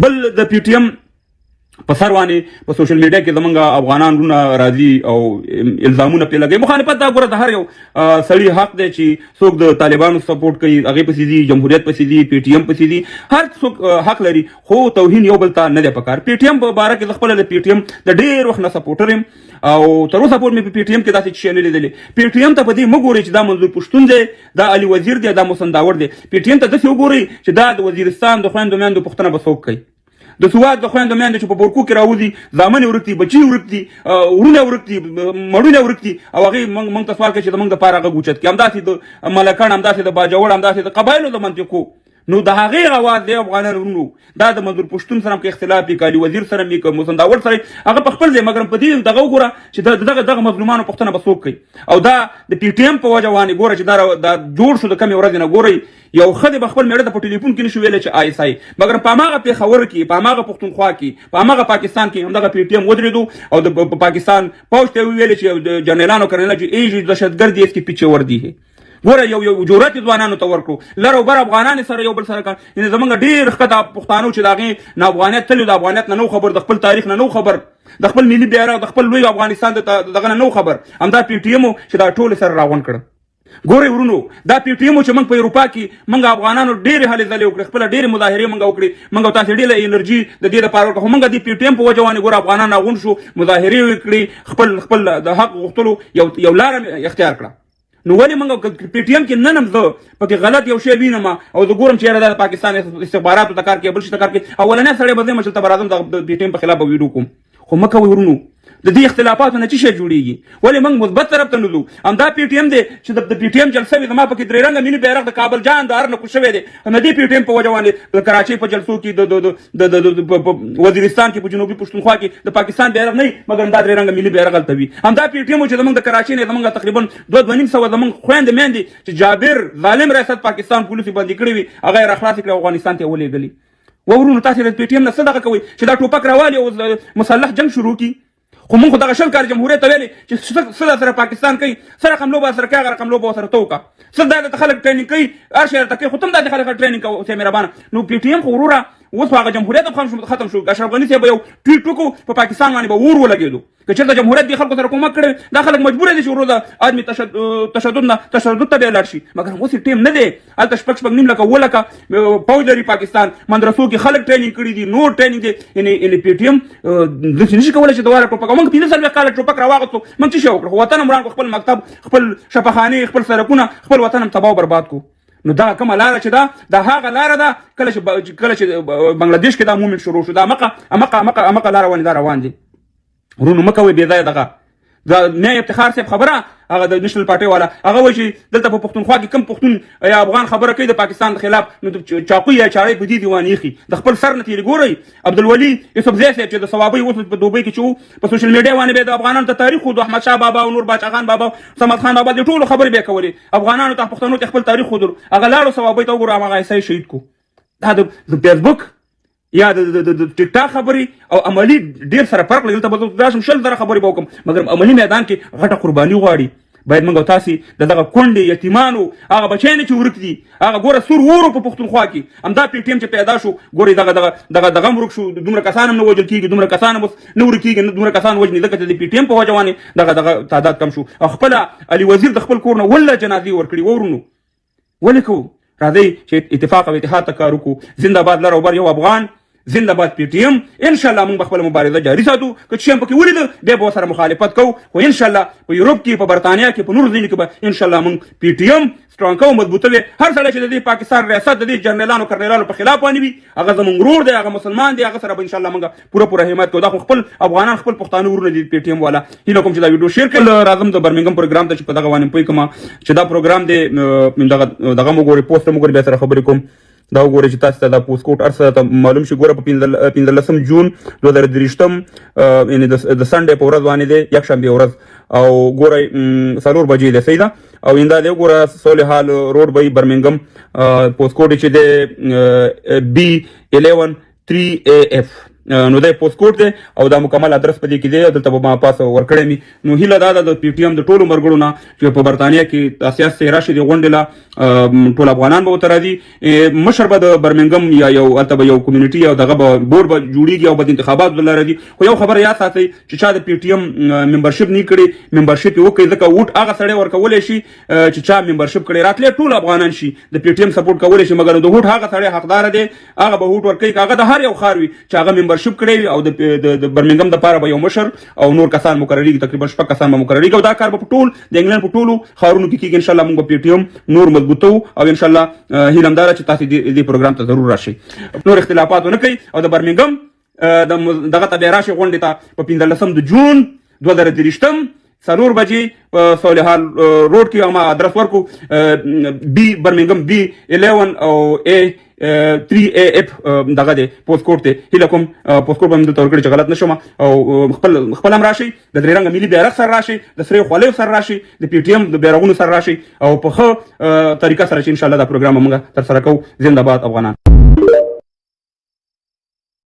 بل د پی ټی ایم په سر باندې په سوشل میډیا کې زمونږ افغانان رونه راځي او الزامونه پرې لګوي. مخالفت دا ګوره د هر یو سړي حق دی چې څوک د طالبانو سپورټ کوي هغې پسې ځي، جمهوریت پسې ځي، پی ټي ایم پسې ځي، هر څوک حق لري، خو توهین یو بل ته نه دی پکار. پی ټي ایم په باره کې زه خپله د پی ټي ایم د ډېر وخت نه سپورټر یم او تر اوسه پورې مې په پی ټي ایم کې داسې شی نه لیدلې. پی ټي ایم ته په دې مه ګورئ چې دا منظور پښتون دی، دا علي وزیر دی، دا محسن داور دی. پی ټي ایم ته داسې وګورئ چې دا د وزیرستان د خویندو میندو پوښتنه به څوک کوي، د سواد د خویندو میندو چې په بورکو کې راوځي، زامن ورک دي، بچي ورک دي، ورونه ورک دي، مړونه ورک دي، او هغې موږ ته سوال کوي چې زموږ دپاره غږ اوچت کړي. همداسې د ملکڼ، همداسې د باجوړ، همداسې د قبایلو د منطقو. نو د هغې اواز دی افغانان ورونو، دا د منظور پښتون سره هم که اختلاف وي، که علي وزیر سره وي، که محسن داور سره هغه په خپل ځای، مګر په دې دغه وګوره چې دغه مظلومانو پوښتنه به څوک کوي. او دا د پی ټي ایم په وجه باندې ګوره چې دا جوړ شو د کمې ورځې نه. ګورئ یو ښځې به خپل مېړه ته په ټلیفون کې نشو ویلی چې آی، مګر په هماغه پېښور کې، په هماغه پښتونخوا کې، په هماغه پاکستان کې همدغه پی ټي ایم ودرېدو او د پاکستان پوځ ته ویلې چې جنرالانو کرنیلا چې ایج دهشتګرد اس کې پیچھے ور دی ہے. ګوره یو جرأت ځوانانو ته ورکړو، لر او بر افغانان سره یو بل سره کار. یعنې زمونږ ډېر ښکته پښتانه چې د هغې نه افغانیت تللي، د افغانیت نه نو خبر، د خپل تاریخ نه نو خبر، د خپل ملي بیرغ، د خپل لوی افغانستان دغه نه نو خبر، همدا پی ټي ایم چې دا ټول سره راغونډ کړه. ګورئ ورونو، دا پی ټي ایم چې موږ په اروپا کې موږ افغانانو ډېرې هلې ځلې وکړې، خپله ډېرې مظاهرې موږ وکړې، موږ تاسې ډېره انرژي د دې لپاره وکړه، خو موږ د پی ټي ایم په وجه باندې ګوره افغانان راغونډ شو، مظاهرې وکړې، خپل د حق غوښتلو یو لاره اختیار کړه. نو ولې موږ پی ټي ایم کې نن هم زه پکې غلط یو شی وینم او زه ګورم چې یاره دا د پاکستان استخباراتو ته کار کوي، بل شي ته کار کوي، اولنی سړی به زه یم چې دلته به راځم د پی ټي ایم په خلاف به ویډیو کوم. خو مه کوئ ورونو، د دې اختلافاتو نه څه شی جوړېږي؟ ولې موږ مثبت طرف ته نه ځو؟ همدا پی ټي ایم دی چې د پی ټي ایم جلسه وي، زما پکې درې رنګه ملي بیرغ د کابل جان د هر نه کوز شوی دی، همدې پی ټي ایم په وجه باندې د کراچۍ په جلسو کې، د وزیرستان کې، په جنوبي پښتونخوا کې د پاکستان بیرغ نه وي، مګر دا درې رنګه ملي بیرغ هلته وي. همدا پی ټي ایم چې زموږ د کراچۍ نه زموږ تقریبا 2,500 زموږ خویندې میندې چې جابر ظالم ریاست پاکستان پولیسو بندي کړې وي، هغه یې راخلاصې کړې افغانستان ته یې ولېږلي. ورونو تاسې د پی ټي ایم نه څه دغه کوئ چې دا ټوپک راوالي او مسلح جنګ شروع کړي؟ خو موږ خو دغه شل کال جمهوریت ته ویلې چې څه سره پاکستان کوي، څه رقم لوبه سره کوي، هغه رقم لوبه ورسره ته وکړه. څه دا درته خلک ټرېننګ کوي، هر شی درته کوي، خو ته هم داسې خلک ټرېننګ کوه اوسې مهربانه. نو پی ټي ایم خو وروره اوس هغه جمهوریت هم ختم شو. اشرف غني صاحب یو ټویټ وکړو، په پاکستان باندې به اور ولګېدو. که چېرته جمهوریت دې خلکو سره کومک کړی، دا خلک مجبوره دي چې ورو د آدمي تشدد ته بیا لاړ شي، مګر اوس یې ټیم نه دی. هلته شپږ نیم لکه 7 لکه پوځ لري پاکستان، مدرسو کې خلک ټرېننګ کړي دي، نور ټرېننګ دی. یعنې پی ټي ایم داسې نشي کولی چې دواره ټوپک، موږ 15 کاله ټوپک راواغستو، موږ څه شی وکړو؟ خو وطن هم وران کړو، خپل مکتب، خپل شفاخانې، خپل سړکونه، خپل وطن هم تباه او برباد کړو. نو دا کومه لاره چې دا هغه لاره ده کله چې بنګلاديش کې دا مومنټ شروع شو، دا امقه لاره باندې دا روان دي. ورونو مه کوئ بې ځایه دغه دا میا افتخار صاحب خبره، هغه د نېشنل پارټۍ والا، هغه وایي چې دلته په پښتونخوا کې کوم پښتون یا افغان خبره کوي د پاکستان د خلاف، نو چاقوی یا چاړی په دې دیوان ایښي د خپل سر نه تېرې. ګورئ عبدالولي یوسفزی صاحب چې د صوابۍ اوس په دوبۍ کې چې وو، په سوشل میډیا باندې به د افغانانو ته تاریخ ښودو، احمدشاه بابا او نور باچا خان بابا، صمد خان بابا، د ټولو خبرې به یې کولې، افغانانو ته پښتنو ته خپل تاریخ ښودلو. هغه لاړو صوابۍ ته وګورو، هغه عیسی شهید کو. دا د فیسبوک یا د ټیک ټاک خبرې او عملي ډېر سره فرق لري. دلته به راشم 100 زره خبرې به وکړم، مګر عملي میدان کې غټه قرباني غواړي. باید موږ او تاسې د دغه کونډې یتیمانو هغه بچیانې چې ورک دي، هغه ګوره سور وورو په پښتونخوا کې همدا پی ټي ایم چې پیدا شو، ګورئ دغه ورک شو، دومره کسان هم نه وژل کېږي، دومره کسان هم نه ورک کېږي، دومره کسان وژني، ځکه چې د پی ټي ایم په وجه باندې دغه تعداد کم شو. او خپله علي وزیر د خپل کور نه 18 جنازې ورکړي. ورونو ولې کوو؟ راځئ چې اتفاق او اتحاد ته کار وکړو. زنده باد لر او بر یو افغان، زنده باد پی ټي ایم. انشاءالله موږ به خپله مبارزه جاري ساتو. که څه هم پکې ولیده بیا به ورسره مخالفت کوو، خو انشاءالله په یوروپ کې، په برطانیا کې، په نورو ځایونو کې به انشاءالله موږ پی ټي ایم سترانګ کوو، مضبوطه وي. هر سړی چې د دې پاکستان ریاست د دې جنرالانو کرنیلانو په خلاف باندې وي، هغه زموږ ورور دی، هغه مسلمان دی، هغه سره به انشاءالله موږ پوره حمایت کوو. دا خو خپل افغانان، خپل پښتانه ورونه دي پی ټي ایم والا. هیله کوم چې دا ویډیو شیر کړئ. راځم د برمنګم پروګرام ته چې په دغه باندې پوه کړم چې دا پروګرام دی، دغه مو ګورئ، پوسټ مو ګورئ، بیا سره خبرې کوم. دا وګورئ چې تاسو ته دا پوسټ کوډ هر څه ته معلوم شي. ګوره په 15 جون 2023 یعنې د سنډې په ورځ باندې دی، یکشنبې ورځ، او ګورئ 4 بجې دی، صحیح ده. او ایندا دی وګوره صالح حال روډ بای برمنګم، پوسټ کوډ چې دی B11 3AF نو دا پوسټ کوډ دی او دا مکمل ادرس په دې کې دی دلته به ما پاس ورکړی می نو هیله دا ده د پی ټی ایم د ټولو مرګړو نه چې په برتانیا کې سیاسي راشي د غونډې لا ټول افغانان به ورته راځي مشر به د برمنګم یا یو البته یو کمیونټي او دغه به بورډ به جوړیږي او به انتخابات ولر راځي خو یو خبر یاد ساتئ چې چا د پی ټی ایم ممبرشپ نه کړي ممبرشپ یې وکړي ځکه ووټ هغه سړی ورکولی شي چې چا ممبرشپ کړي راتلې ټول افغانان شي د پی ټی ایم سپورټ کولی شي مګر د ووټ هغه سړی حقدار دی هغه به ووټ ورکوي هغه د هر یو ښار وي چې هغه ممبرشپ کړی او د برمنګم دپاره به یو مشر او نور کسان مقرریږي تقریبا 6 کسان به مقرریږي او دا کار به په ټول د انګلند په ټولو ښارونو کې کېږي انشاءالله موږ به پی ټی ایم نور مضبوطو او انشاءالله هیله همدا ده چې تاسو دې پروګرام ته ضرور راشئ نور اختلافات ونه کوي او د برمنګم دغه ته بیا راشي غونډې ته په 15 د جون 2023 څلور بجې په صالحال روډ کې ما ادرس ورکو بی برمنګم بی 11 او A 3AF دغه دی پوسټ کوډ ته هیله کوم پوسټ کوډ باندې تور کړی چې غلط نشم او خپل هم راشي د درې رنګ ملي بیرغ سره راشي د سری خولې سره راشي د پی ټی ایم د بیرغونو سره راشي او په ښه طریقه سره چې ان شاء الله دا پروګرام موږ تر سره کوو زنده باد افغانان